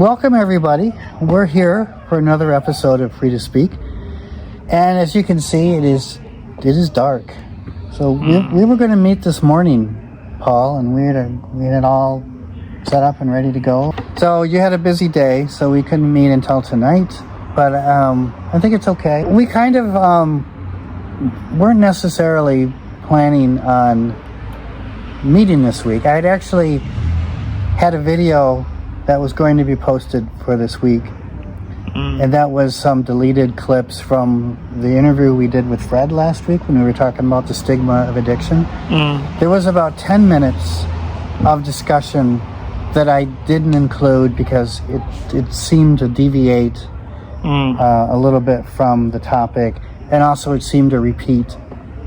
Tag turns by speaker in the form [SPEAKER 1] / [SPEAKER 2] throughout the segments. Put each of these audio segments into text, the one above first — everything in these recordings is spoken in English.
[SPEAKER 1] welcome everybody. We're here for another episode of Free to Speak, and as you can see, it is dark. So we were going to meet this morning, Paul, and we had it all set up and ready to go. So you had a busy day, so we couldn't meet until tonight. But I think it's okay. We kind of weren't necessarily planning on meeting this week. I had actually had a video that was going to be posted for this week, and that was some deleted clips from the interview we did with Fred last week when we were talking about the stigma of addiction. There was about 10 minutes of discussion that I didn't include because it seemed to deviate a little bit from the topic, and also it seemed to repeat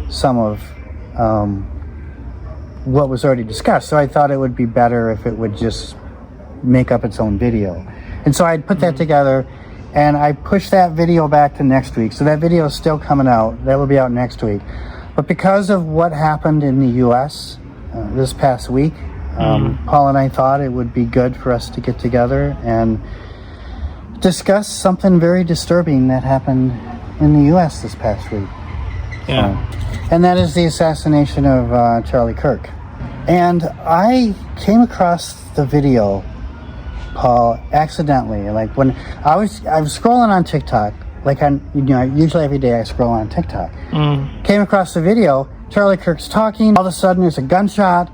[SPEAKER 1] some of what was already discussed. So I thought it would be better if it would just make up its own video. And so I'd put that together, and I pushed that video back to next week. So that video is still coming out. That will be out next week. But because of what happened in the U.S. This past week, Paul and I thought it would be good for us to get together and discuss something very disturbing that happened in the U.S. this past week. And that is the assassination of Charlie Kirk. And I came across the video, Paul, accidentally. Like when I was scrolling on TikTok, usually every day I scroll on TikTok. Came across the video, Charlie Kirk's talking, all of a sudden there's a gunshot,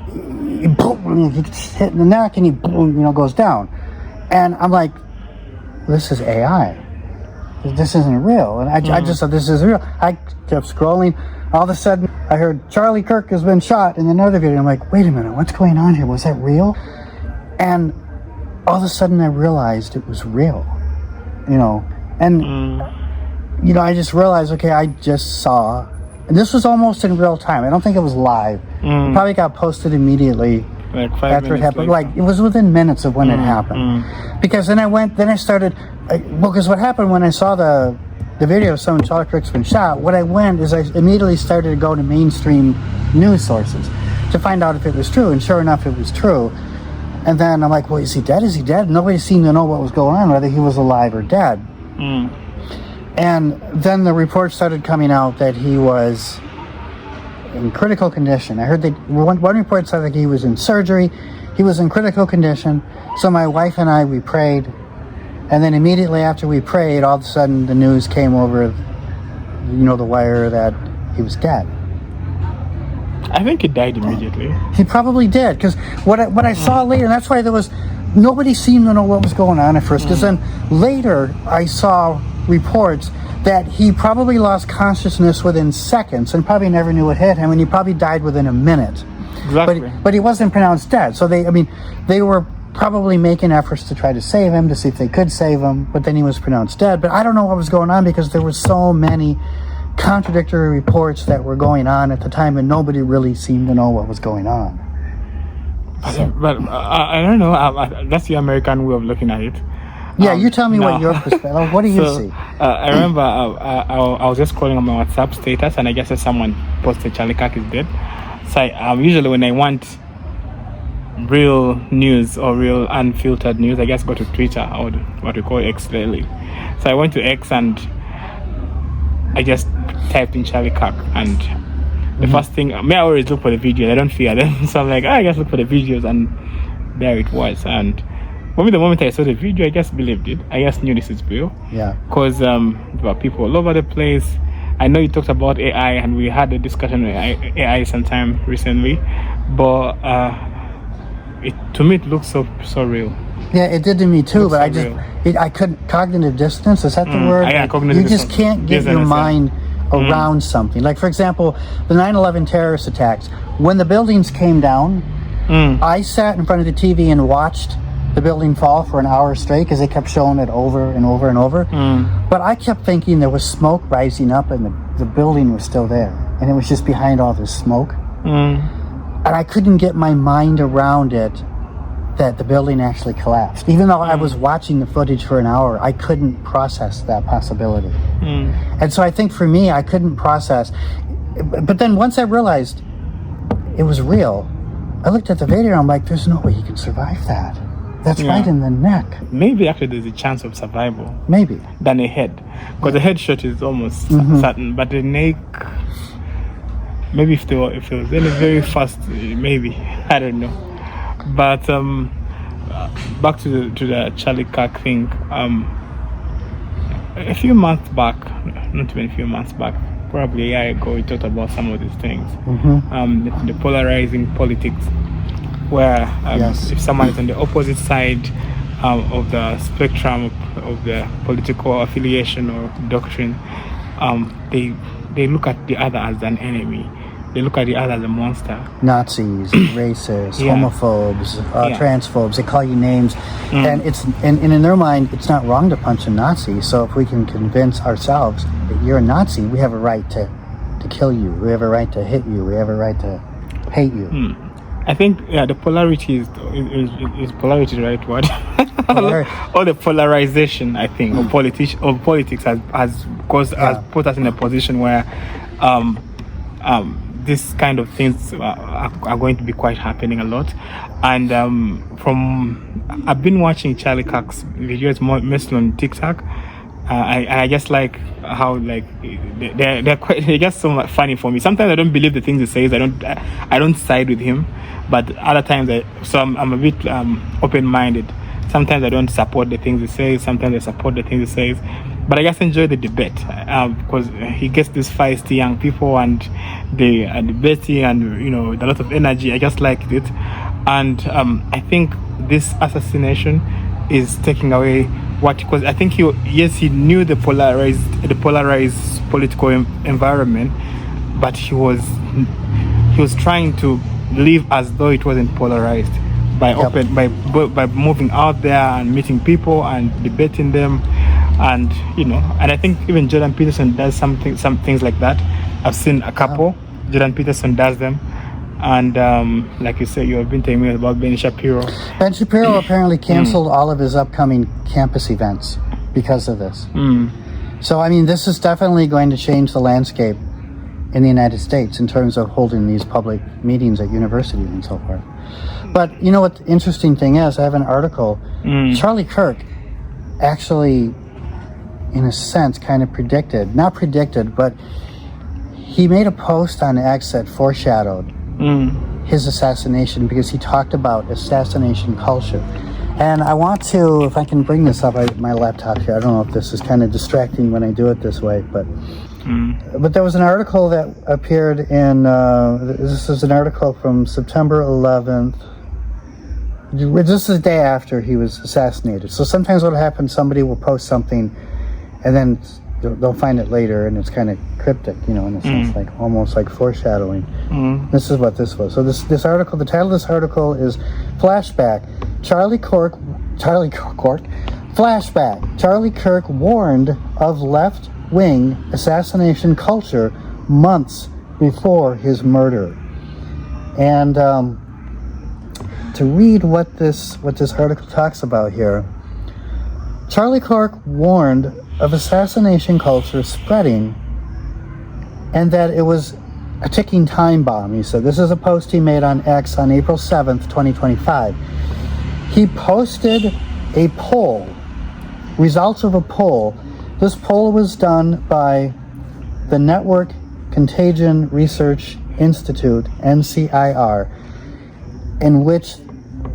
[SPEAKER 1] boom, he gets hit in the neck and he boom, goes down. And I'm like, this is AI. This isn't real. And I just thought this is real. I kept scrolling. All of a sudden, I heard Charlie Kirk has been shot in another video. I'm like, wait a minute, what's going on here? Was that real? And all of a sudden, I realized it was real. I just realized, okay, I just saw, and this was almost in real time. I don't think it was live. It probably got posted immediately.
[SPEAKER 2] Like 5
[SPEAKER 1] after it
[SPEAKER 2] minutes
[SPEAKER 1] happened,
[SPEAKER 2] later.
[SPEAKER 1] like it was within minutes of when it happened. Because then I started. Because what happened when I saw the video of someone Charlie Kirk's been shot, what I went is I immediately started to go to mainstream news sources to find out if it was true, and sure enough, it was true. And then I'm like, well, is he dead? Is he dead? Nobody seemed to know what was going on, whether he was alive or dead. And then the reports started coming out that he was in critical condition. I heard one report said that he was in surgery. He was in critical condition. So my wife and I, we prayed. And then immediately after we prayed, all of a sudden the news came over, the wire that he was dead.
[SPEAKER 2] I think he died immediately.
[SPEAKER 1] He probably did, because what I saw later, and that's why nobody seemed to know what was going on at first, because then later I saw reports that he probably lost consciousness within seconds and probably never knew what hit him, and he probably died within a minute.
[SPEAKER 2] Exactly.
[SPEAKER 1] But he wasn't pronounced dead. So they were probably making efforts to try to save him, to see if they could save him, but then he was pronounced dead. But I don't know what was going on, because there were so many contradictory reports that were going on at the time, and nobody really seemed to know what was going on.
[SPEAKER 2] But I don't know. That's the American way of looking at it.
[SPEAKER 1] Yeah, you tell me what your perspective. What do you see?
[SPEAKER 2] I remember I was just scrolling on my WhatsApp status, and I guess someone posted Charlie Kirk is dead. So usually when I want real news or real unfiltered news, I guess go to Twitter, or what we call X lately. So I went to X and I just typed in Charlie Kirk, and the first thing, I always look for the videos. I don't fear them, so I'm like, I just look for the videos, and there it was. And the moment I saw the video, I just believed it. I just knew this is real. Yeah. Because there were people all over the place. I know you talked about AI, and we had a discussion on AI sometime recently, but to me it looks so real.
[SPEAKER 1] Yeah, it did to me too, but I couldn't. Cognitive dissonance, is that the word?
[SPEAKER 2] Yeah, cognitive
[SPEAKER 1] you just can't get your mind around something. Like, for example, the 9/11 terrorist attacks. When the buildings came down, I sat in front of the TV and watched the building fall for an hour straight, because they kept showing it over and over and over. But I kept thinking there was smoke rising up, and the building was still there, and it was just behind all this smoke. And I couldn't get my mind around it, that the building actually collapsed. Even though I was watching the footage for an hour, I couldn't process that possibility. And so I think for me, I couldn't process. But then once I realized it was real, I looked at the video and I'm like, there's no way you can survive that. That's right in the neck.
[SPEAKER 2] Maybe actually there's a chance of survival.
[SPEAKER 1] Maybe.
[SPEAKER 2] Than a head. Because the headshot is almost certain. But the neck, maybe if it was any very fast, maybe. I don't know. But back to the Charlie Kirk thing. A few months back, not even a few months back, probably a year ago, we talked about some of these things. The polarizing politics, where if someone is on the opposite side of the spectrum of the political affiliation or doctrine, they look at the other as an enemy. They look at the other as a monster.
[SPEAKER 1] Nazis, racists, homophobes, transphobes. They call you names, and in their mind, it's not wrong to punch a Nazi. So if we can convince ourselves that you're a Nazi, we have a right to kill you. We have a right to hit you. We have a right to hate you.
[SPEAKER 2] I think the polarity is polarity the right word? Or the polarization, I think, of politics has put us in a position where this kind of things are going to be quite happening a lot. And I've been watching Charlie Kirk's videos mostly on TikTok. I just like how they're just so much funny for me. Sometimes I don't believe the things he says. I don't side with him, but other times I'm a bit open-minded. Sometimes I don't support the things he says. Sometimes I support the things he says. But I just enjoy the debate because he gets these feisty young people and they are debating and with a lot of energy. I just liked it, and I think this assassination is taking away because I think he knew the polarized political environment, but he was trying to live as though it wasn't polarized by moving out there and meeting people and debating them. And and I think even Jordan Peterson does some things like that. I've seen a couple. Jordan Peterson does them, and like you said, you have been telling me about Ben Shapiro.
[SPEAKER 1] Ben Shapiro apparently canceled all of his upcoming campus events because of this. So I mean, this is definitely going to change the landscape in the United States in terms of holding these public meetings at universities and so forth. But you know what the interesting thing is? I have an article. Charlie Kirk actually, in a sense, kind of not predicted, but he made a post on X that foreshadowed his assassination because he talked about assassination culture. And I want to, if I can bring this up, my laptop here, I don't know if this is kind of distracting when I do it this way, but there was an article that appeared in, this is an article from September 11th. This is the day after he was assassinated. So sometimes what happens, somebody will post something and then they'll find it later and it's kind of cryptic, in a sense, like almost like foreshadowing. This is what this was. So this article, the title of this article is Flashback. Charlie Kirk, Flashback. Charlie Kirk warned of left-wing assassination culture months before his murder. And to read what this article talks about here, Charlie Kirk warned of assassination culture spreading and that it was a ticking time bomb, he said. This is a post he made on X on April 7th, 2025. He posted a poll, results of a poll. This poll was done by the Network Contagion Research Institute, NCIR, in which,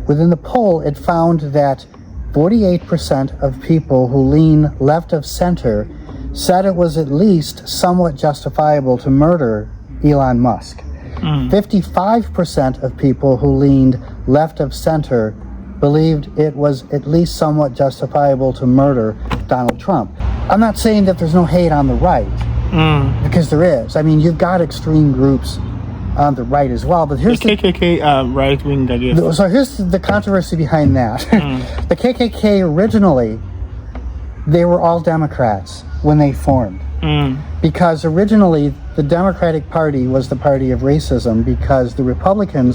[SPEAKER 1] within the poll, it found that 48% of people who lean left of center said it was at least somewhat justifiable to murder Elon Musk. 55% of people who leaned left of center believed it was at least somewhat justifiable to murder Donald Trump. I'm not saying that there's no hate on the right, because there is. I mean, you've got extreme groups on the right as well, but here's
[SPEAKER 2] the KKK right wing, I guess.
[SPEAKER 1] So here's the controversy behind that. The KKK originally, they were all Democrats when they formed, because originally the Democratic Party was the party of racism, because the Republican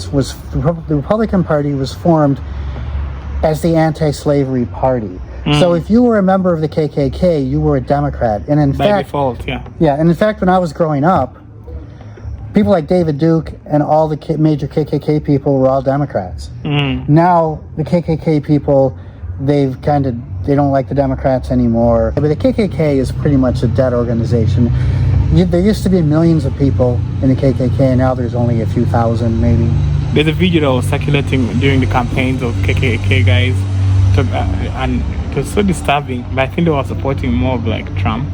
[SPEAKER 1] Party was formed as the anti-slavery party. So if you were a member of the KKK, you were a Democrat, and in fact,
[SPEAKER 2] by default,
[SPEAKER 1] and in fact, when I was growing up, people like David Duke and all the major KKK people were all Democrats. Now the KKK people, they don't like the Democrats anymore. But the KKK is pretty much a dead organization. There used to be millions of people in the KKK, and now there's only a few thousand, maybe.
[SPEAKER 2] There's a video that was circulating during the campaigns of KKK guys, and it was so disturbing. But I think they were supporting more of like Trump.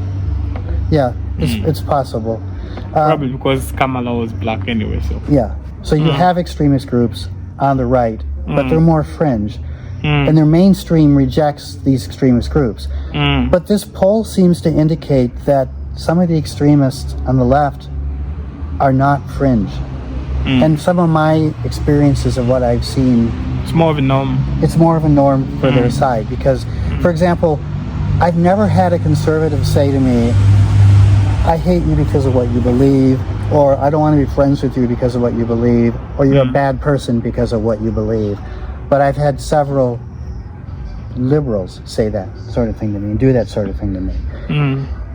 [SPEAKER 1] Yeah, it's possible.
[SPEAKER 2] Probably because Kamala was black anyway. So
[SPEAKER 1] yeah, so you have extremist groups on the right, but they're more fringe, and their mainstream rejects these extremist groups. But this poll seems to indicate that some of the extremists on the left are not fringe. And some of my experiences of what I've seen,
[SPEAKER 2] it's more of a norm.
[SPEAKER 1] It's more of a norm for their side. Because, for example, I've never had a conservative say to me, I hate you because of what you believe, or I don't want to be friends with you because of what you believe, or you're a bad person because of what you believe. But I've had several liberals say that sort of thing to me, and do that sort of thing to me.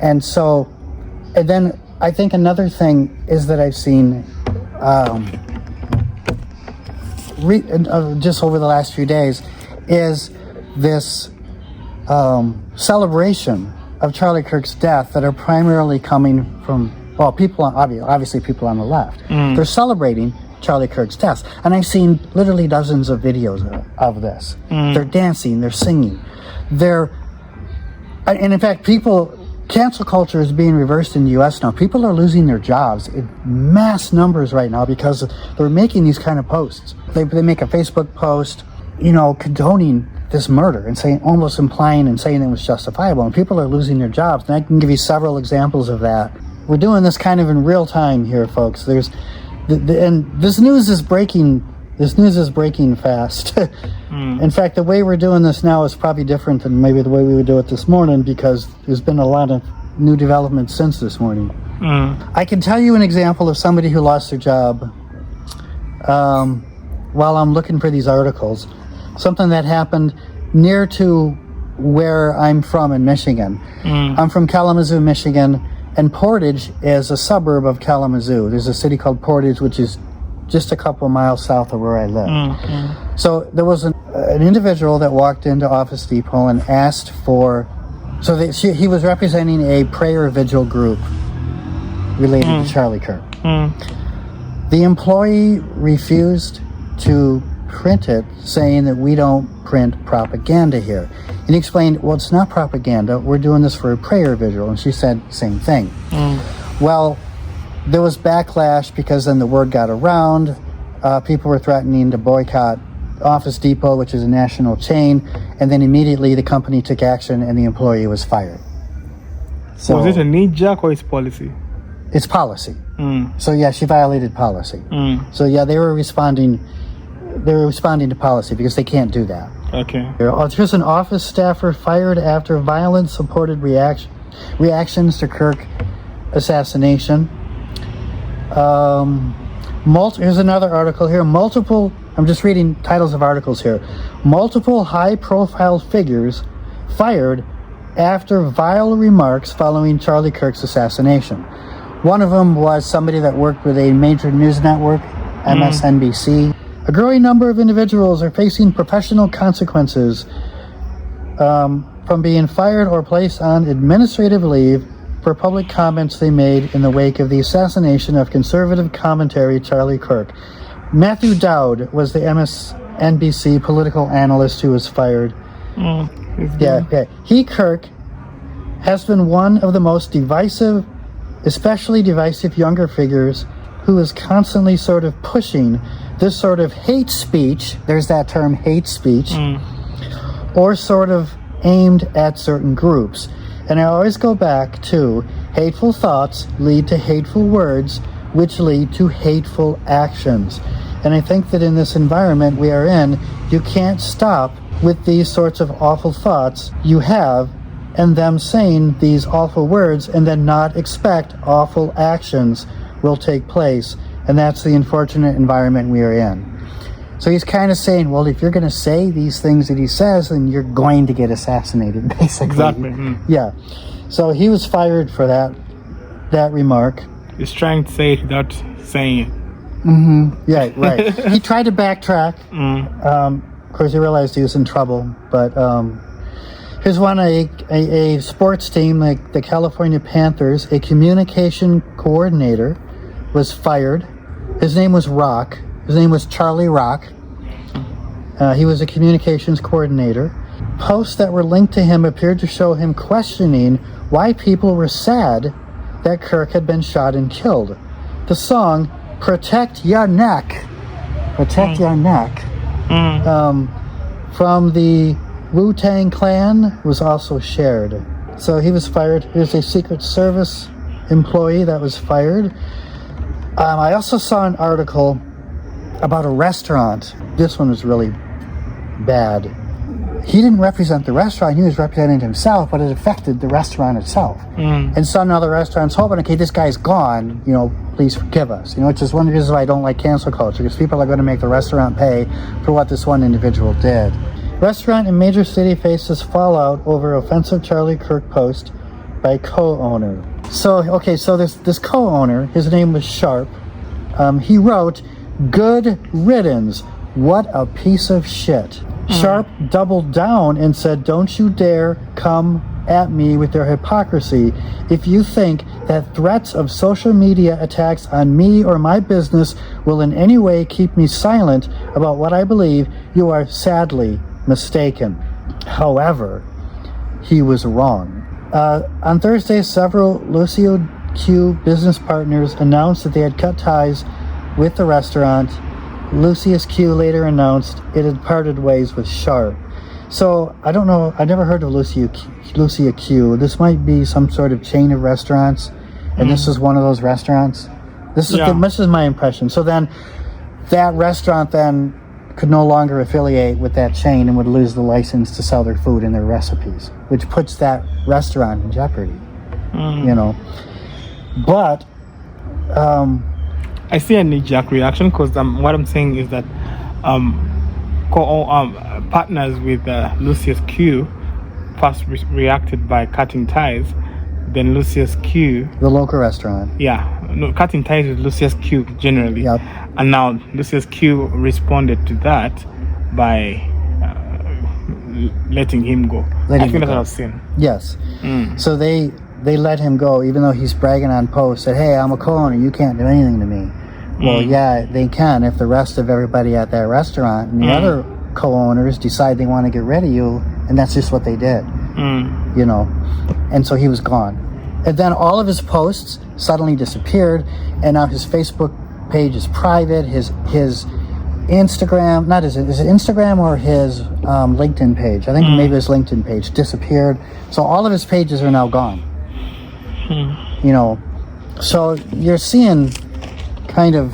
[SPEAKER 1] And so, and then I think another thing is that I've seen just over the last few days is this celebration of Charlie Kirk's death that are primarily coming from, well, people, obviously people on the left. They're celebrating Charlie Kirk's death. And I've seen literally dozens of videos of this. They're dancing, they're singing. And in fact, cancel culture is being reversed in the U.S. now. People are losing their jobs in mass numbers right now because they're making these kind of posts. They make a Facebook post, condoning this murder and almost implying and saying it was justifiable. And people are losing their jobs. And I can give you several examples of that. We're doing this kind of in real time here, folks. And this news is breaking. This news is breaking fast. In fact, the way we're doing this now is probably different than maybe the way we would do it this morning, because there's been a lot of new developments since this morning. I can tell you an example of somebody who lost their job while I'm looking for these articles. Something that happened near to where I'm from in Michigan. I'm from Kalamazoo, Michigan, and Portage is a suburb of Kalamazoo. There's a city called Portage, which is just a couple miles south of where I live. So there was an individual that walked into Office Depot and asked for, he was representing a prayer vigil group related to Charlie Kirk. The employee refused to print it, saying that we don't print propaganda here. And he explained, well, it's not propaganda, we're doing this for a prayer vigil. And she said, same thing. Well, there was backlash because then the word got around. People were threatening to boycott Office Depot, which is a national chain, and then immediately the company took action and the employee was fired. So
[SPEAKER 2] was it a knee-jerk or it's policy?
[SPEAKER 1] It's policy. So yeah, she violated policy. So yeah, they were responding to policy because they can't do that.
[SPEAKER 2] Okay.
[SPEAKER 1] Here's an office staffer fired after violence-supported reactions to Kirk assassination. Here's another article here. I'm just reading titles of articles here. Multiple high-profile figures fired after vile remarks following Charlie Kirk's assassination. One of them was somebody that worked with a major news network, MSNBC. A growing number of individuals are facing professional consequences from being fired or placed on administrative leave for public comments they made in the wake of the assassination of conservative commentary Charlie Kirk. Matthew Dowd was the MSNBC political analyst who was fired. Kirk has been one of the most divisive, especially divisive younger figures, who is constantly sort of pushing this sort of hate speech, there's that term, hate speech, or sort of aimed at certain groups. And I always go back to hateful thoughts lead to hateful words, which lead to hateful actions. And I think that in this environment we are in, you can't stop with these sorts of awful thoughts you have and them saying these awful words and then not expect awful actions will take place. And that's the unfortunate environment we are in. So he's kind of saying, well, if you're going to say these things that he says, then you're going to get assassinated, basically.
[SPEAKER 2] Exactly.
[SPEAKER 1] Yeah. So he was fired for that remark.
[SPEAKER 2] He's trying to say it without saying it.
[SPEAKER 1] Yeah, right. He tried to backtrack. Of course, he realized he was in trouble. But here's one: a sports team like the California Panthers, a communication coordinator was fired. His name was Rock. His name was Charlie Rock. He was a communications coordinator. Posts that were linked to him appeared to show him questioning why people were sad that Kirk had been shot and killed. The song Protect Your Neck, from the Wu-Tang Clan was also shared. So he was fired. Here's a Secret Service employee that was fired. I also saw an article about a restaurant. This one was really bad. He didn't represent the restaurant, he was representing himself, but it affected the restaurant itself. And some other restaurants hoping, okay, this guy's gone, please forgive us. Which is one of the reasons why I don't like cancel culture, because people are going to make the restaurant pay for what this one individual did. Restaurant in major city faces fallout over offensive Charlie Kirk post by co-owner. So this co-owner, his name was Sharp. He wrote, "Good riddance. What a piece of shit." Sharp doubled down and said, "Don't you dare come at me with your hypocrisy. If you think that threats of social media attacks on me or my business will in any way keep me silent about what I believe, you are sadly mistaken." However, he was wrong. On Thursday, several Lucio Q business partners announced that they had cut ties with the restaurant. Lucius Q later announced it had parted ways with Sharp. So, I don't know, I never heard of Lucia Q. This might be some sort of chain of restaurants, and this is one of those restaurants. This is my impression. So then, that restaurant then could no longer affiliate with that chain and would lose the license to sell their food and their recipes, which puts that restaurant in jeopardy. But,
[SPEAKER 2] I see a knee-jerk reaction because what I'm saying is that partners with Lucius Q first reacted by cutting ties. Then Lucius Q,
[SPEAKER 1] the local restaurant,
[SPEAKER 2] cutting ties with Lucius Q generally, and now Lucius Q responded to that by letting him go. I think that's what I've seen.
[SPEAKER 1] Yes. So they let him go, even though he's bragging on posts that, hey, I'm a co-owner, you can't do anything to me. Well, yeah, they can if the rest of everybody at that restaurant and the other co-owners decide they want to get rid of you, and that's just what they did. And so he was gone. And then all of his posts suddenly disappeared, and now his Facebook page is private. His Instagram, is it Instagram or his LinkedIn page? I think maybe his LinkedIn page disappeared. So all of his pages are now gone. So you're seeing kind of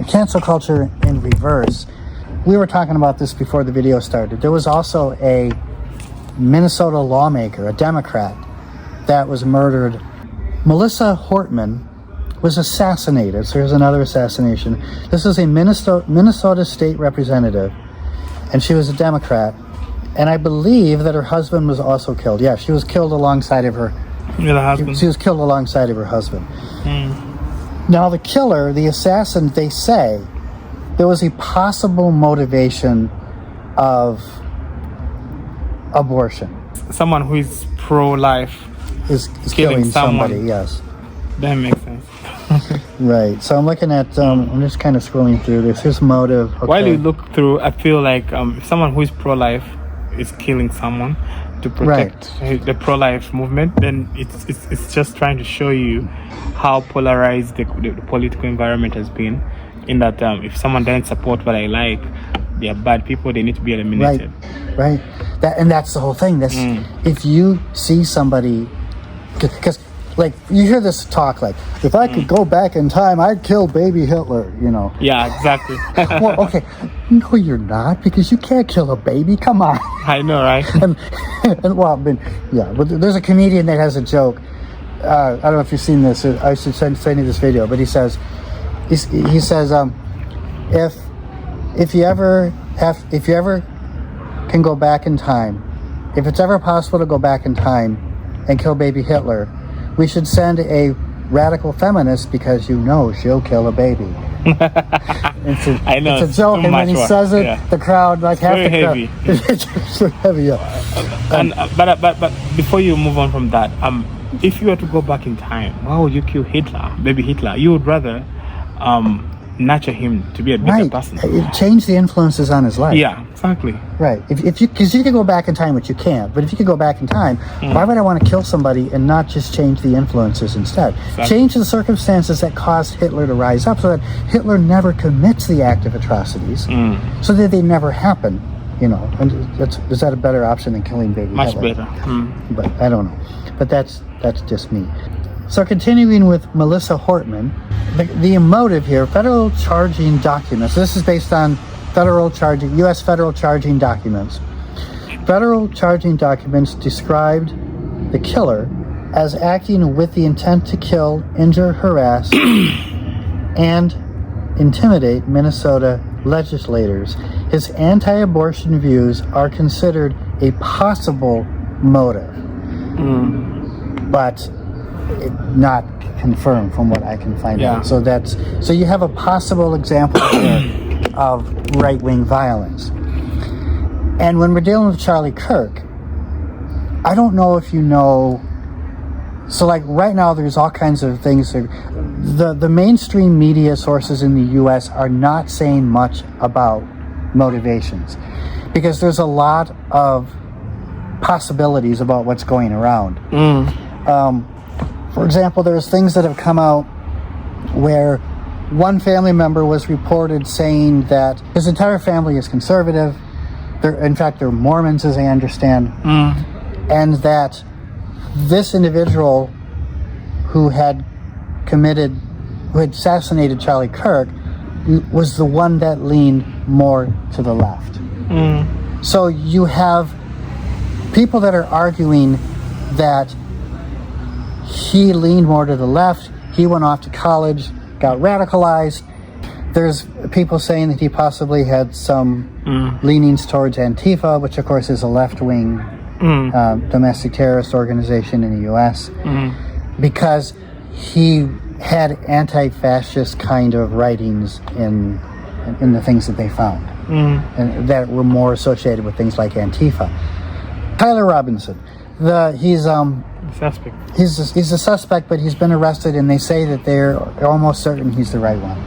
[SPEAKER 1] cancel culture in reverse. We were talking about this before the video started. There was also a Minnesota lawmaker, a Democrat, that was murdered. Melissa Hortman was assassinated. So here's another assassination. This is a Minnesota state representative, and she was a Democrat. And I believe that her husband was also killed. Yeah, she was killed alongside of her. She was killed alongside of her husband. Now the killer, the assassin, they say there was a possible motivation of abortion.
[SPEAKER 2] Someone who is pro-life
[SPEAKER 1] is killing somebody, yes.
[SPEAKER 2] That makes sense.
[SPEAKER 1] Right. So I'm looking at, I'm just kind of scrolling through this. Here's motive. Okay.
[SPEAKER 2] While you look through, I feel like if someone who is pro-life is killing someone to protect the pro-life movement, then it's just trying to show you how polarized the political environment has been, in that if someone doesn't support what I like, they are bad people, they need to be eliminated.
[SPEAKER 1] Right. That's the whole thing. If you see somebody, because like you hear this talk like, if I could go back in time, I'd kill baby Hitler,
[SPEAKER 2] Yeah, exactly.
[SPEAKER 1] Well, okay. No, you're not, because you can't kill a baby. Come on.
[SPEAKER 2] I know, right?
[SPEAKER 1] But there's a comedian that has a joke. I don't know if you've seen this. I should send you this video. But he says, if you ever can go back in time, if it's ever possible to go back in time and kill baby Hitler, we should send a radical feminist because you know she'll kill a baby.
[SPEAKER 2] I know,
[SPEAKER 1] it's a joke,
[SPEAKER 2] too
[SPEAKER 1] and when
[SPEAKER 2] much
[SPEAKER 1] he
[SPEAKER 2] work.
[SPEAKER 1] says it,
[SPEAKER 2] Yeah.
[SPEAKER 1] the crowd, like half
[SPEAKER 2] very
[SPEAKER 1] the crowd,
[SPEAKER 2] heavy.
[SPEAKER 1] it's so heavy. Yeah.
[SPEAKER 2] But before you move on from that, if you were to go back in time, why would you kill Hitler? Maybe Hitler. You would rather nurture him to be a better
[SPEAKER 1] Right.
[SPEAKER 2] person.
[SPEAKER 1] It changed the influences on his life.
[SPEAKER 2] Yeah, exactly.
[SPEAKER 1] Right. If you, because you could go back in time, which you can't. But if you could go back in time, why would I want to kill somebody and not just change the influences instead?
[SPEAKER 2] Exactly.
[SPEAKER 1] Change the circumstances that caused Hitler to rise up, so that Hitler never commits the act of atrocities, so that they never happen. You know, and is that a better option than killing baby
[SPEAKER 2] Much
[SPEAKER 1] Hitler?
[SPEAKER 2] better.
[SPEAKER 1] But I don't know. But that's just me. So continuing with Melissa Hortman, the motive here, federal charging documents. This is based on U.S. federal charging documents. Federal charging documents described the killer as acting with the intent to kill, injure, harass, and intimidate Minnesota legislators. His anti-abortion views are considered a possible motive, but not confirmed from what I can find
[SPEAKER 2] Yeah.
[SPEAKER 1] out. So you have a possible example here of right-wing violence. And when we're dealing with Charlie Kirk, I don't know if you know. So like right now, there's all kinds of things. The mainstream media sources in the U.S. are not saying much about motivations, because there's a lot of possibilities about what's going around. For example, there's things that have come out where one family member was reported saying that his entire family is conservative. In fact, they're Mormons, as I understand, and that this individual who had assassinated Charlie Kirk was the one that leaned more to the left. So you have people that are arguing that he leaned more to the left, he went off to college, got radicalized. There's people saying that he possibly had some leanings towards Antifa, which of course is a left-wing domestic terrorist organization in the U.S., because he had anti-fascist kind of writings in the things that they found, and that were more associated with things like Antifa. Tyler Robinson, he's
[SPEAKER 2] Suspect.
[SPEAKER 1] he's a suspect, but he's been arrested, and they say that they're almost certain he's the right one.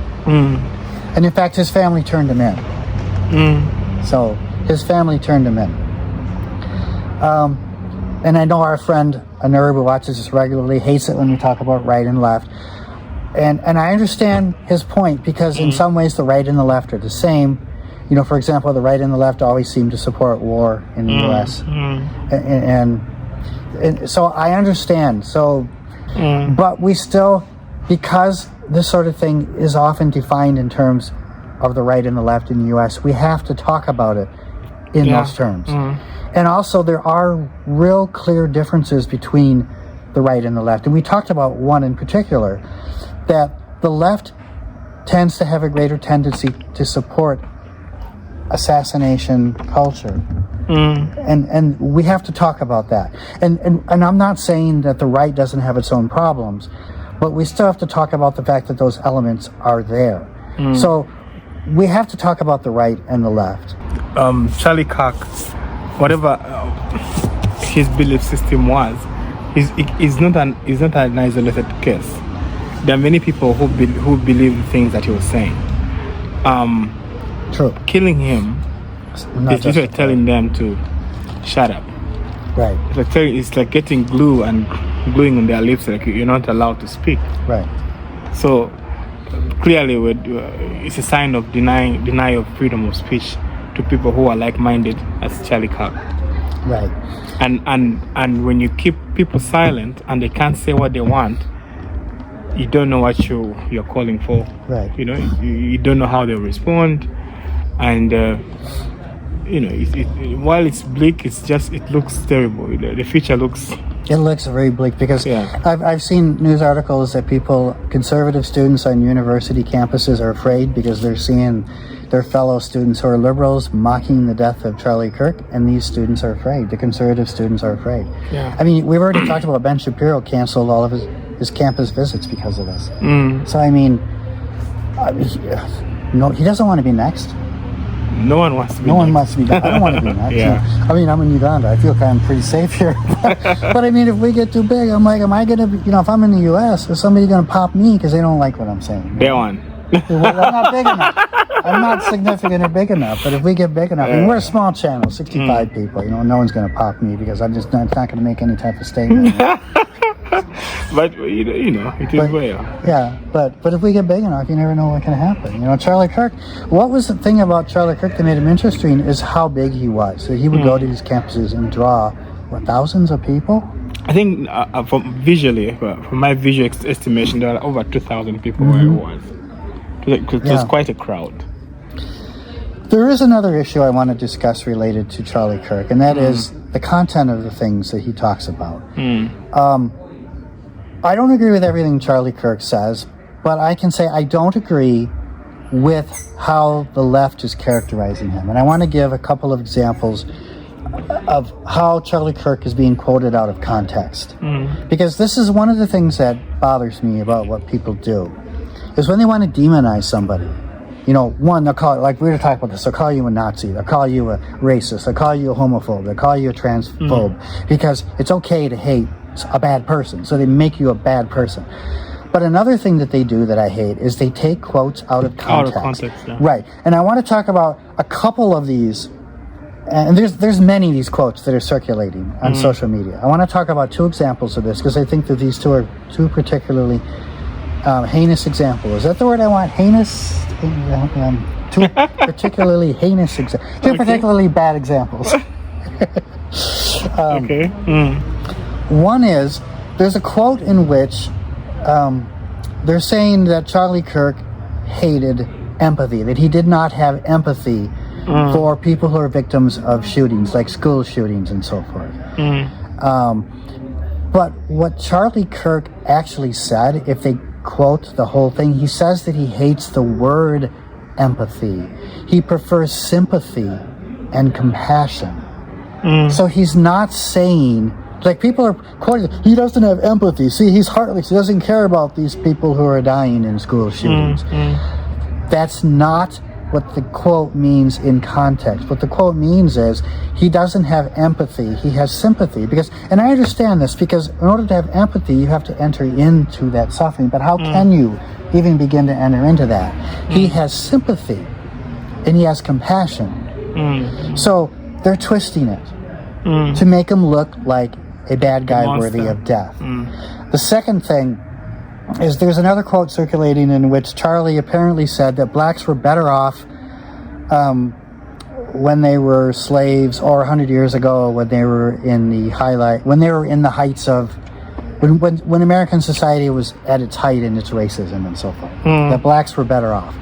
[SPEAKER 1] And in fact, his family turned him in. So his family turned him in. And I know our friend, a nerd who watches this regularly, hates it when we talk about right and left. And I understand his point, because in some ways the right and the left are the same. You know, for example, the right and the left always seem to support war in the U.S. And so I understand. So, but we still, because this sort of thing is often defined in terms of the right and the left in the U.S., we have to talk about it in those terms. And also, there are real clear differences between the right and the left. And we talked about one in particular, that the left tends to have a greater tendency to support assassination culture. And we have to talk about that. And I'm not saying that the right doesn't have its own problems, but we still have to talk about the fact that those elements are there. So we have to talk about the right and the left.
[SPEAKER 2] Charlie Kirk, whatever his belief system was, is not an isolated case. There are many people who believe the things that he was saying.
[SPEAKER 1] True.
[SPEAKER 2] Killing him is just like telling them to shut up.
[SPEAKER 1] Right.
[SPEAKER 2] It's like getting glue and gluing on their lips, like you're not allowed to speak.
[SPEAKER 1] Right.
[SPEAKER 2] So clearly, it's a sign of denial of freedom of speech to people who are like-minded as Charlie Kirk.
[SPEAKER 1] Right.
[SPEAKER 2] And when you keep people silent and they can't say what they want, you don't know what you're calling for.
[SPEAKER 1] Right.
[SPEAKER 2] You know, you don't know how they'll respond, and you know, while it's bleak, it looks terrible. The future looks.
[SPEAKER 1] It looks very bleak, because I've seen news articles that conservative students on university campuses are afraid because they're seeing their fellow students who are liberals mocking the death of Charlie Kirk, and these students are afraid. The conservative students are afraid.
[SPEAKER 2] Yeah.
[SPEAKER 1] I mean, we've already talked about Ben Shapiro canceled all of his campus visits because of this. So I mean, he doesn't want to be next.
[SPEAKER 2] No one wants to be
[SPEAKER 1] No one
[SPEAKER 2] next.
[SPEAKER 1] wants to be next. I don't want to be next.
[SPEAKER 2] Yeah.
[SPEAKER 1] I mean, I'm in Uganda. I feel like I'm pretty safe here. But I mean, if we get too big, I'm like, am I going to be, if I'm in the U.S., is somebody going to pop me because they don't like what I'm saying?
[SPEAKER 2] Day one.
[SPEAKER 1] Well, I'm not big enough. I'm not significant or big enough. But if we get big enough, and we're a small channel, 65 people, no one's going to pop me because I'm just not going to make any type of statement.
[SPEAKER 2] But it is well.
[SPEAKER 1] Yeah, but if we get big enough, you never know what can happen. Charlie Kirk, what was the thing about Charlie Kirk that made him interesting is how big he was. So he would go to these campuses and draw, thousands of people?
[SPEAKER 2] I think from my visual estimation, there are over 2,000 people where it was. It was quite a crowd.
[SPEAKER 1] There is another issue I want to discuss related to Charlie Kirk, and that is the content of the things that he talks about. I don't agree with everything Charlie Kirk says, but I can say I don't agree with how the left is characterizing him. And I want to give a couple of examples of how Charlie Kirk is being quoted out of context. Because this is one of the things that bothers me about what people do, is when they want to demonize somebody. One, they'll call it, like we were talking about this, they'll call you a Nazi, they'll call you a racist, they'll call you a homophobe, they'll call you a transphobe, because it's okay to hate a bad person, so they make you a bad person. But another thing that they do that I hate is they take quotes out of context.
[SPEAKER 2] Yeah.
[SPEAKER 1] Right. And I want to talk about a couple of these, and there's many of these quotes that are circulating on social media. I want to talk about two examples of this because I think that these two are two particularly heinous examples. Is that the word I want? Heinous? Two particularly heinous examples. Two particularly bad examples.
[SPEAKER 2] Okay.
[SPEAKER 1] One is, there's a quote in which they're saying that Charlie Kirk hated empathy, that he did not have empathy for people who are victims of shootings, like school shootings and so forth. But what Charlie Kirk actually said, if they quote the whole thing, he says that he hates the word empathy. He prefers sympathy and compassion. So he's not saying, like people are quoting, he doesn't have empathy. See, he's heartless. He doesn't care about these people who are dying in school shootings. That's not what the quote means in context. What the quote means is he doesn't have empathy. He has sympathy. And I understand this, because in order to have empathy, you have to enter into that suffering. But how can you even begin to enter into that? He has sympathy and he has compassion. So they're twisting it to make him look like a bad guy worthy of death. The second thing is there's another quote circulating in which Charlie apparently said that blacks were better off when they were slaves, or 100 years ago when they were in the heights of when American society was at its height in its racism and so forth. That blacks were better off.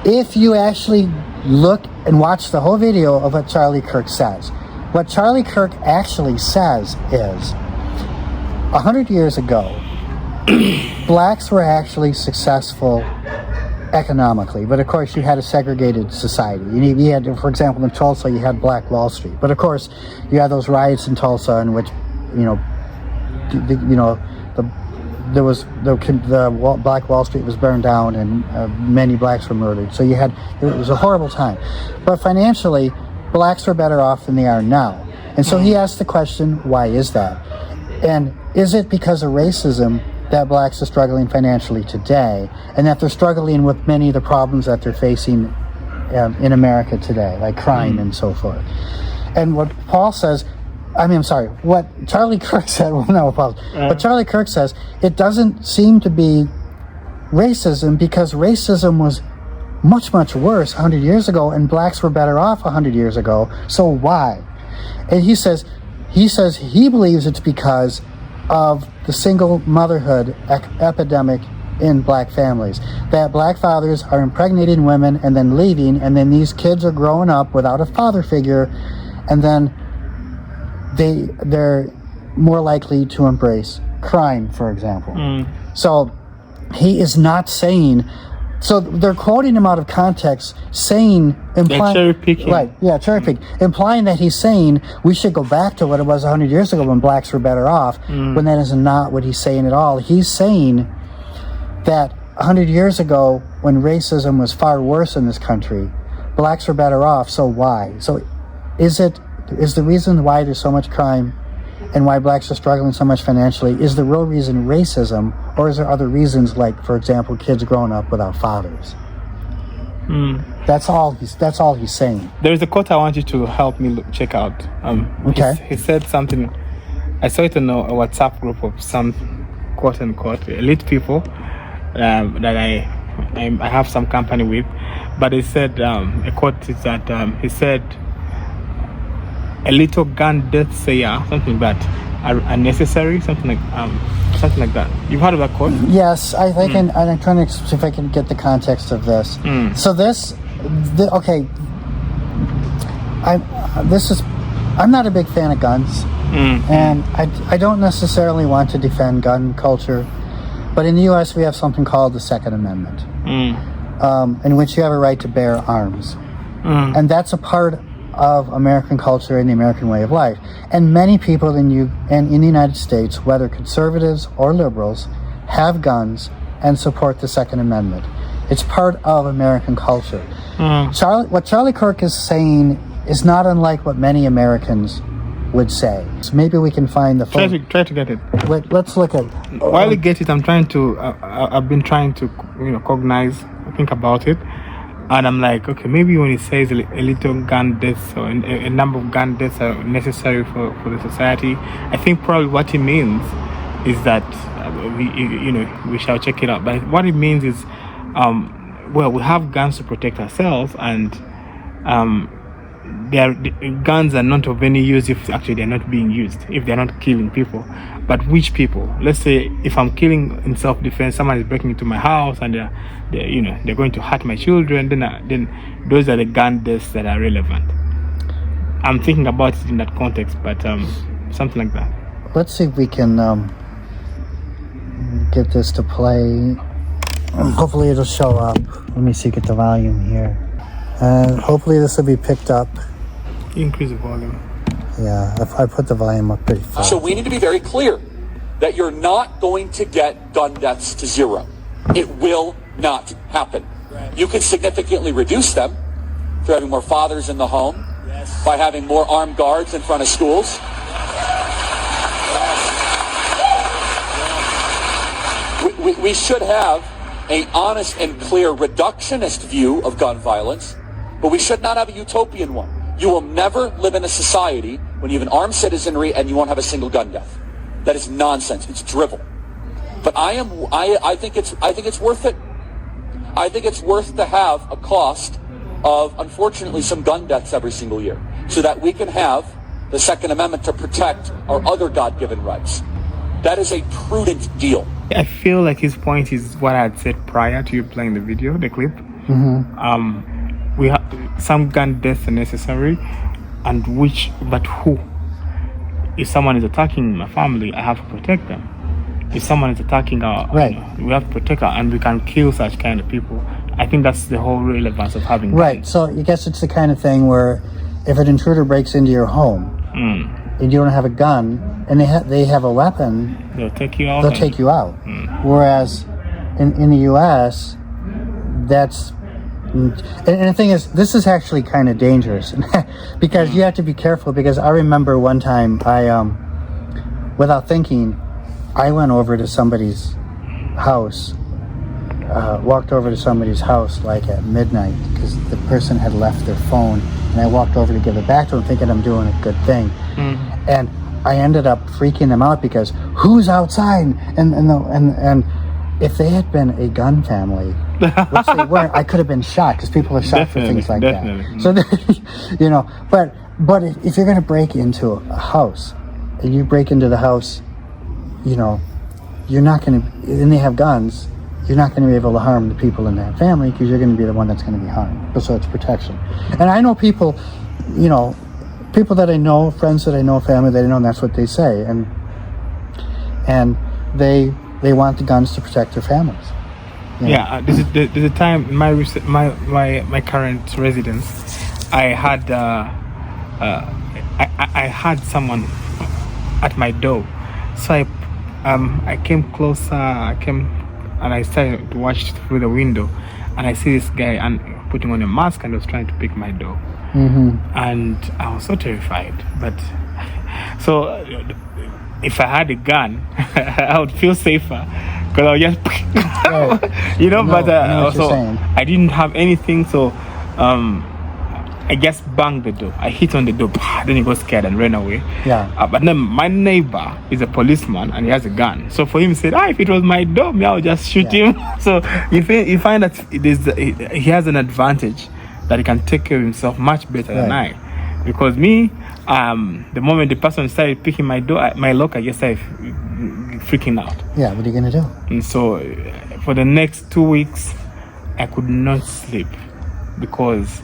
[SPEAKER 1] If you actually look and watch the whole video of what Charlie Kirk says, what Charlie Kirk actually says is 100 years ago, blacks were actually successful economically, but of course you had a segregated society. You had, for example, in Tulsa, you had Black Wall Street, but of course you had those riots in Tulsa in which, the Black Wall Street was burned down and many blacks were murdered. So it was a horrible time. But financially, blacks are better off than they are now. And so he asked the question, why is that? And is it because of racism that blacks are struggling financially today, and that they're struggling with many of the problems that they're facing in America today, like crime and so forth? And what Charlie Kirk said, but Charlie Kirk says it doesn't seem to be racism, because racism was much, much worse 100 years ago, and blacks were better off 100 years ago. So why? And he says he believes it's because of the single motherhood epidemic in black families. That black fathers are impregnating women and then leaving, and then these kids are growing up without a father figure, and then they're more likely to embrace crime, for example. So he is not saying So they're quoting him out of context, saying, implying,
[SPEAKER 2] cherry picking.
[SPEAKER 1] right? Yeah, cherry picking, implying that he's saying we should go back to what it was 100 years ago when blacks were better off. When that is not what he's saying at all. He's saying that 100 years ago, when racism was far worse in this country, blacks were better off. So why? So is the reason why there's so much crime and why blacks are struggling so much financially, is the real reason racism, or is there other reasons, like, for example, kids growing up without fathers? That's all he's saying.
[SPEAKER 2] There is a quote I want you to help me check out.
[SPEAKER 1] Okay.
[SPEAKER 2] He said something. I saw it in a WhatsApp group of some quote unquote elite people that I have some company with, but he said a quote is that he said, a little gun deaths a year, something like that, are unnecessary, something like that. You've heard of that quote?
[SPEAKER 1] Yes, I'm trying to see if I can get the context of this. So okay, I'm not a big fan of guns, and I don't necessarily want to defend gun culture, but in the U.S. we have something called the Second Amendment, in which you have a right to bear arms, and that's a part of American culture and the American way of life. And many people in the United States, whether conservatives or liberals, have guns and support the Second Amendment. It's part of American culture. What Charlie Kirk is saying is not unlike what many Americans would say. So maybe we can find the phone.
[SPEAKER 2] Try to get it.
[SPEAKER 1] Let's look at.
[SPEAKER 2] While you get it, I'm trying to. I've been trying to, cognize, think about it. And I'm like, okay, maybe when he says a little gun deaths or a number of gun deaths are necessary for the society, I think probably what he means is that we shall check it out. But what it means is, we have guns to protect ourselves, and guns are not of any use if actually they're not being used, if they're not killing people. But which people? Let's say if I'm killing in self-defense, someone is breaking into my house and they're going to hurt my children, then those are the gun deaths that are relevant. I'm thinking about it in that context, but something like that.
[SPEAKER 1] Let's see if we can get this to play. Hopefully it'll show up. Let me see, get the volume here. Hopefully this will be picked up.
[SPEAKER 2] Increase the volume.
[SPEAKER 1] Yeah, I put the volume up pretty fast.
[SPEAKER 3] So we need to be very clear that you're not going to get gun deaths to zero. It will not happen. Right. You can significantly reduce them through having more fathers in the home, yes, by having more armed guards in front of schools. Yes. We should have an honest and clear reductionist view of gun violence, but we should not have a utopian one. You will never live in a society when you have an armed citizenry and you won't have a single gun death. That is nonsense. It's drivel. But I think it's worth it. I think it's worth to have a cost of, unfortunately, some gun deaths every single year, so that we can have the Second Amendment to protect our other God-given rights. That is a prudent deal.
[SPEAKER 2] I feel like his point is what I had said prior to you playing the video, the clip. We have some gun deaths are necessary, but who? If someone is attacking my family, I have to protect them. If someone is attacking our,
[SPEAKER 1] right,
[SPEAKER 2] we have to protect our, and we can kill such kind of people. I think that's the whole relevance of having
[SPEAKER 1] right
[SPEAKER 2] guns.
[SPEAKER 1] So I guess it's the kind of thing where if an intruder breaks into your home and you don't have a gun and they have a weapon,
[SPEAKER 2] they'll take you out.
[SPEAKER 1] Whereas in the US, that's, and the thing is, this is actually kind of dangerous because you have to be careful, because I remember one time without thinking, I went over to somebody's house, walked over to somebody's house like at midnight because the person had left their phone, and I walked over to give it back to them thinking I'm doing a good thing. And I ended up freaking them out because who's outside? And if they had been a gun family, which they weren't, I could have been shot because people are shot for things like that. So, but if you're going to break into a house, and you break into the house, you're not going to, and they have guns, you're not going to be able to harm the people in that family because you're going to be the one that's going to be harmed. So it's protection. And I know people, people that I know, friends that I know, family that I know, and that's what they say. And they want the guns to protect their families.
[SPEAKER 2] There's a time in my current residence, I had I had someone at my door, so I came closer. And I started to watch through the window, and I see this guy and putting on a mask and was trying to pick my door, and I was so terrified. But so if I had a gun, I would feel safer because I would just,
[SPEAKER 1] Right.
[SPEAKER 2] But
[SPEAKER 1] I know what you're
[SPEAKER 2] also
[SPEAKER 1] saying.
[SPEAKER 2] I didn't have anything, so I just banged the door. I hit on the door, then he got scared and ran away.
[SPEAKER 1] Yeah.
[SPEAKER 2] But then my neighbor is a policeman and he has a gun. So for him, he said, if it was my door, I would just shoot him. So you find that he has an advantage that he can take care of himself much better than I. Because me, the moment the person started picking my door, my lock, I just started freaking out.
[SPEAKER 1] Yeah, what are you going to do?
[SPEAKER 2] And so for the next 2 weeks, I could not sleep because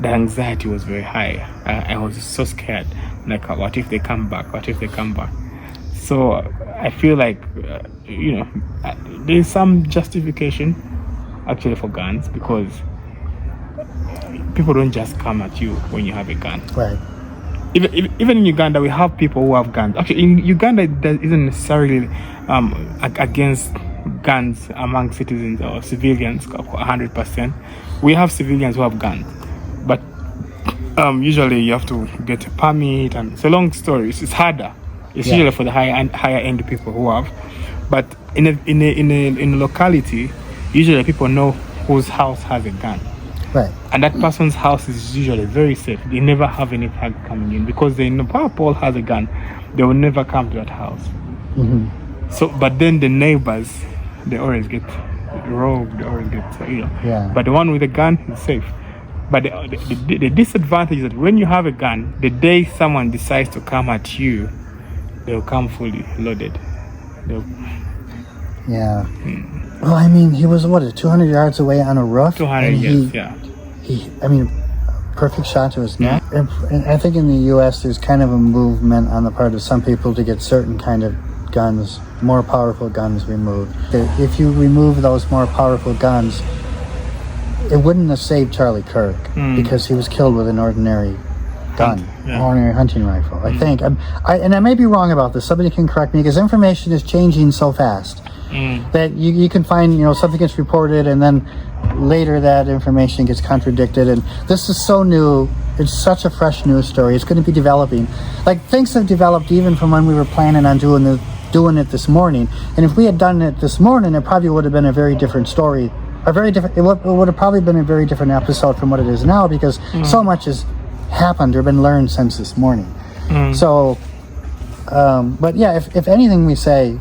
[SPEAKER 2] the anxiety was very high. I was so scared. Like, what if they come back? What if they come back? So I feel like, there's some justification actually for guns because people don't just come at you when you have a gun.
[SPEAKER 1] Right.
[SPEAKER 2] Even in Uganda, we have people who have guns. Actually, in Uganda, there isn't necessarily against guns among citizens or civilians 100%. We have civilians who have guns. But usually you have to get a permit, and it's a long story. It's harder. It's usually for the higher end people who have. But in a locality, usually people know whose house has a gun.
[SPEAKER 1] Right.
[SPEAKER 2] And that person's house is usually very safe. They never have any thug coming in because they know Paul has a gun. They will never come to that house. So, but then the neighbors, they always get robbed. They always get But the one with the gun is safe. But the disadvantage is that when you have a gun, the day someone decides to come at you, they'll come fully loaded.
[SPEAKER 1] Yeah. Well, I mean, he was 200 yards away on a roof?
[SPEAKER 2] 200 yards, yeah.
[SPEAKER 1] Perfect shot to his neck. And I think in the U.S. there's kind of a movement on the part of some people to get certain kind of guns, more powerful guns removed. If you remove those more powerful guns, it wouldn't have saved Charlie Kirk because he was killed with an ordinary gun, ordinary hunting rifle. I think, and I may be wrong about this. Somebody can correct me because information is changing so fast that you can find, something gets reported and then later that information gets contradicted. And this is so new. It's such a fresh news story. It's going to be developing. Like things have developed even from when we were planning on doing it this morning. And if we had done it this morning, it probably would have been a very different story. It would have probably been a very different episode from what it is now because so much has happened or been learned since this morning. So, but yeah, if anything we say,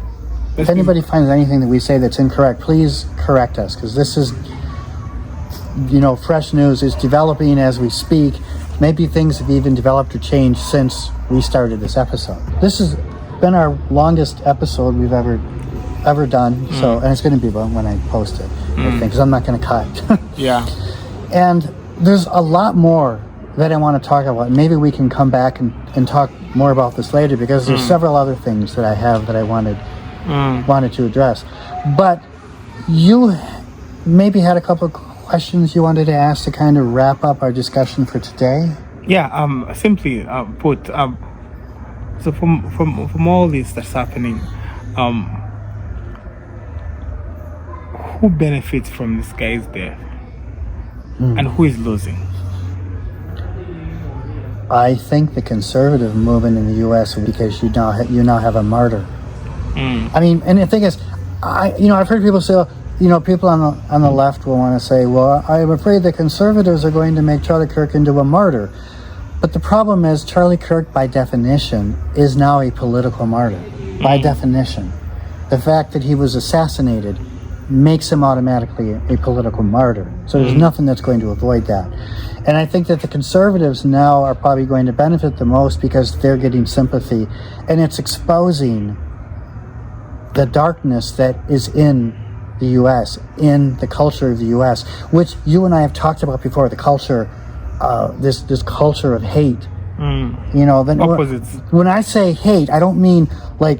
[SPEAKER 1] if anybody finds anything that we say that's incorrect, please correct us because this is, fresh news is developing as we speak. Maybe things have even developed or changed since we started this episode. This has been our longest episode we've ever done. So, and it's going to be when I post it, I think, because I'm not going to cut.
[SPEAKER 2] Yeah.
[SPEAKER 1] And there's a lot more that I want to talk about. Maybe we can come back and talk more about this later because there's several other things that I have that I wanted to address. But you maybe had a couple of questions you wanted to ask to kind of wrap up our discussion for today.
[SPEAKER 2] Yeah. Simply put, so from all this that's happening, who benefits from this guy's death, and who is losing?
[SPEAKER 1] I think the conservative movement in the U.S. because you now have a martyr. I mean, and the thing is, I've heard people say, people on the left will want to say, well, I'm afraid the conservatives are going to make Charlie Kirk into a martyr. But the problem is Charlie Kirk, by definition, is now a political martyr. By definition. The fact that he was assassinated makes him automatically a political martyr. So there's nothing that's going to avoid that. And I think that the conservatives now are probably going to benefit the most because they're getting sympathy. And it's exposing the darkness that is in the U.S., in the culture of the U.S., which you and I have talked about before, the culture, this culture of hate.
[SPEAKER 2] Opposites.
[SPEAKER 1] When I say hate, I don't mean like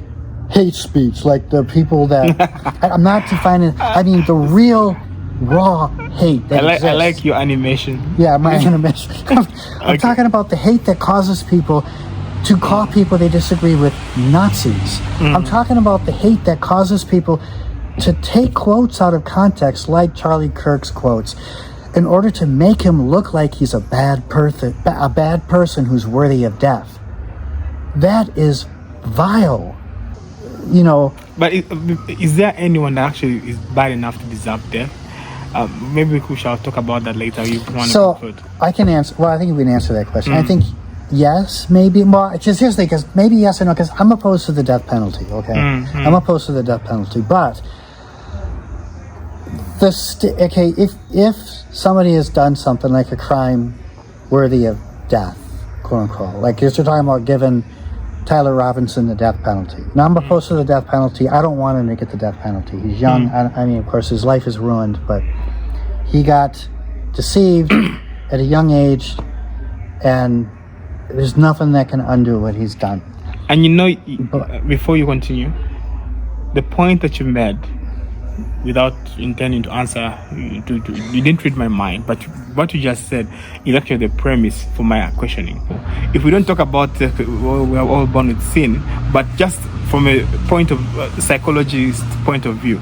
[SPEAKER 1] hate speech, like the people that I'm not defining. I mean the real raw hate that exists.
[SPEAKER 2] I like your animation.
[SPEAKER 1] Yeah, my animation. I'm talking about the hate that causes people to call people they disagree with Nazis. I'm talking about the hate that causes people to take quotes out of context, like Charlie Kirk's quotes, in order to make him look like he's a bad person who's worthy of death. That is vile. You know.
[SPEAKER 2] But is there anyone that actually is bad enough to deserve death? Maybe we shall talk about that later. You want
[SPEAKER 1] so
[SPEAKER 2] to conclude?
[SPEAKER 1] I can answer. Well, I think we can answer that question. I think yes, maybe. Well, just seriously, because maybe yes or no. Because I'm opposed to the death penalty. Okay, I'm opposed to the death penalty. But if somebody has done something like a crime worthy of death, quote unquote, like you're talking about giving Tyler Robinson the death penalty. Now I'm opposed to the death penalty. I don't want him to get the death penalty. He's young. I mean, of course, his life is ruined, but he got deceived at a young age, and there's nothing that can undo what he's done.
[SPEAKER 2] And before you continue, the point that you made, without intending to answer, you didn't read my mind, but what you just said is actually the premise for my questioning. If we don't talk about we are all born with sin, but just from a point of psychologist point of view,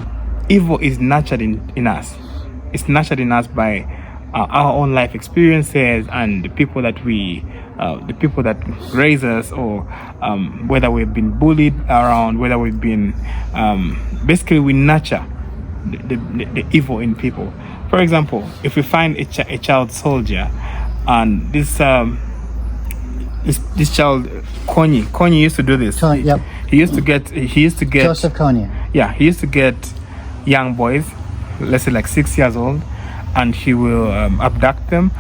[SPEAKER 2] evil is nurtured in us. It's nurtured in us by our own life experiences and the people that raise us, or whether we've been bullied around, whether we've been basically we nurture the evil in people. For example, if we find a child soldier, and this child Konyi used to do this.
[SPEAKER 1] Yep.
[SPEAKER 2] He used to get
[SPEAKER 1] Joseph Kony.
[SPEAKER 2] Yeah, he used to get young boys, let's say like 6 years old, and he will abduct them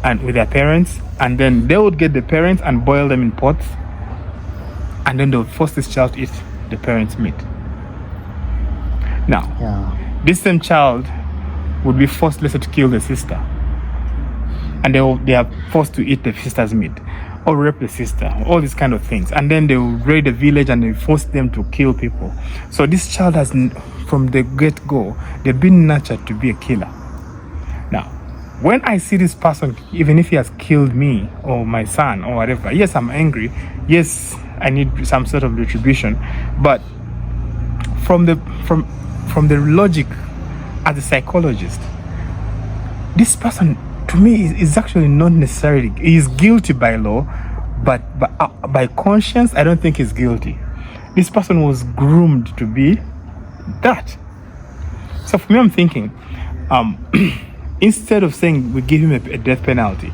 [SPEAKER 2] and with their parents, and then they would get the parents and boil them in pots, and then they would force this child to eat the parents' meat. Now, this same child would be forced, let's say, to kill the sister, and they are forced to eat the sister's meat, or rape the sister, all these kind of things, and then they will raid the village and they force them to kill people. So this child has, from the get-go, they've been nurtured to be a killer. Now, when I see this person, even if he has killed me or my son or whatever, yes, I'm angry. Yes, I need some sort of retribution, but from the logic as a psychologist, this person to me is actually not necessarily, he is guilty by law, but by conscience I don't think he's guilty. This person was groomed to be that. So for me, I'm thinking instead of saying we give him a death penalty,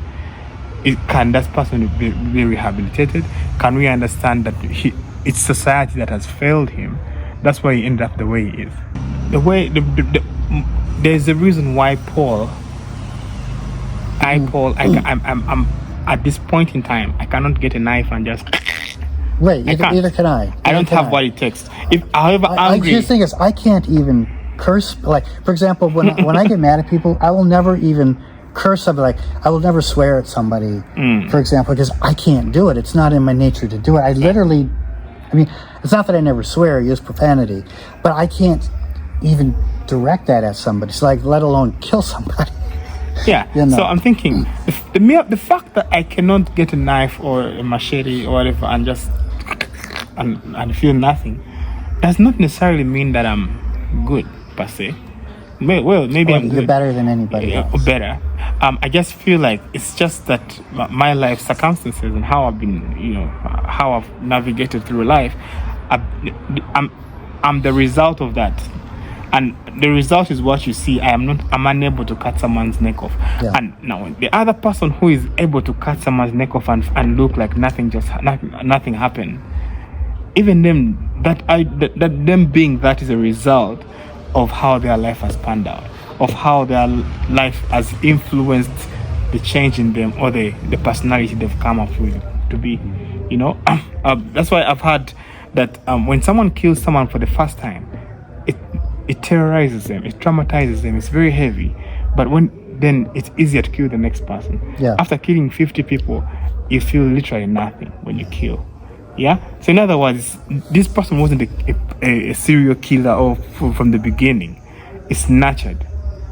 [SPEAKER 2] can that person be rehabilitated? Can we understand that it's society that has failed him? That's why he ended up the way he is. There's a reason why I'm at this point in time, I cannot get a knife and just.
[SPEAKER 1] Wait, either can I.
[SPEAKER 2] I don't have what it takes. However angry.
[SPEAKER 1] The thing is, I can't even curse. Like, for example, when I get mad at people, I will never even curse somebody. Like, I will never swear at somebody, for example, because I can't do it. It's not in my nature to do it. I literally, it's not that I never swear, I use profanity, but I can't even direct that at somebody. It's like, let alone kill somebody.
[SPEAKER 2] Yeah. So I'm thinking the fact that I cannot get a knife or a machete or whatever and just and feel nothing does not necessarily mean that I'm good per se. Well, maybe I'm
[SPEAKER 1] you're
[SPEAKER 2] good.
[SPEAKER 1] better than anybody else.
[SPEAKER 2] Better. I just feel like it's just that my life circumstances and how I've been, how I've navigated through life, I'm the result of that. And the result is what you see. I'm unable to cut someone's neck off. Yeah. And now the other person who is able to cut someone's neck off and look like nothing happened, even them that them being that is a result of how their life has panned out, of how their life has influenced the change in them or the personality they've come up with to be. That's why I've heard that when someone kills someone for the first time, it terrorizes them, it traumatizes them, it's very heavy. But then it's easier to kill the next person.
[SPEAKER 1] Yeah.
[SPEAKER 2] After killing 50 people, you feel literally nothing when you kill. Yeah? So in other words, this person wasn't a serial killer or from the beginning. It's nurtured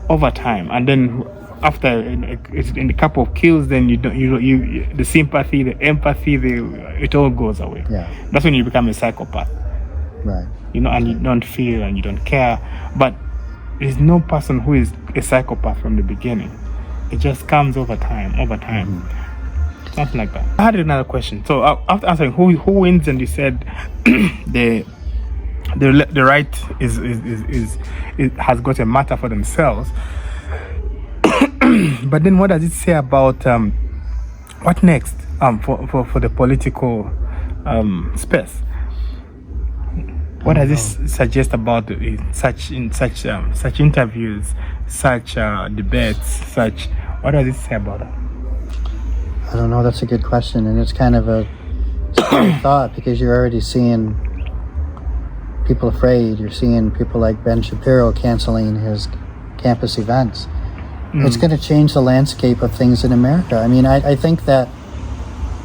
[SPEAKER 2] over time, and then after in a couple of kills, then you the sympathy, the empathy, it all goes away.
[SPEAKER 1] Yeah.
[SPEAKER 2] That's when you become a psychopath.
[SPEAKER 1] Right.
[SPEAKER 2] And you don't feel and you don't care. But there's no person who is a psychopath from the beginning. It just comes over time. Something like that. I had another question. So after answering who wins, and you said the right is has got a matter for themselves. But then what does it say about what next for the political space? What does this suggest about such interviews, such debates, such? What does it say about it?
[SPEAKER 1] I don't know. That's a good question, and it's kind of a scary thought, because you're already seeing people afraid. You're seeing people like Ben Shapiro canceling his campus events. It's going to change the landscape of things in America. I mean, I think that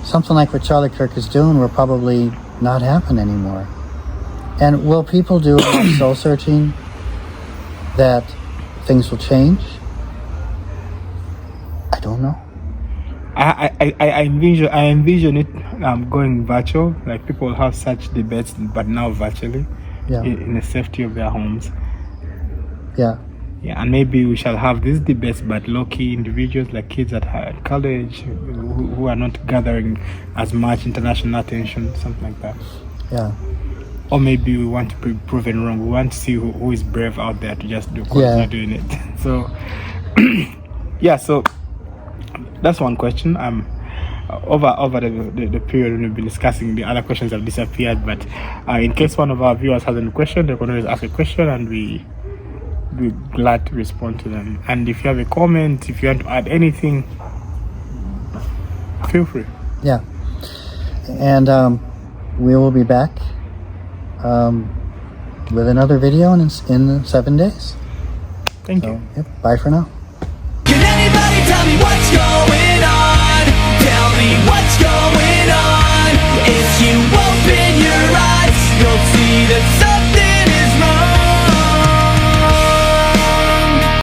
[SPEAKER 1] something like what Charlie Kirk is doing will probably not happen anymore. And will people do enough soul searching that things will change? I don't know.
[SPEAKER 2] I envision it going virtual. Like people will have such debates, but now virtually, in the safety of their homes.
[SPEAKER 1] Yeah.
[SPEAKER 2] Yeah, and maybe we shall have these debates, but low-key individuals like kids at college who are not gathering as much international attention, something like that.
[SPEAKER 1] Yeah.
[SPEAKER 2] Or maybe we want to be proven wrong. We want to see who is brave out there to just do continue doing it. So, so that's one question. Over the period we've been discussing, the other questions have disappeared. But in case one of our viewers has any question, they can always ask a question, and we're glad to respond to them. And if you have a comment, if you want to add anything, feel free.
[SPEAKER 1] Yeah. And we will be back with another video in 7 days.
[SPEAKER 2] Thank you.
[SPEAKER 1] Bye for now.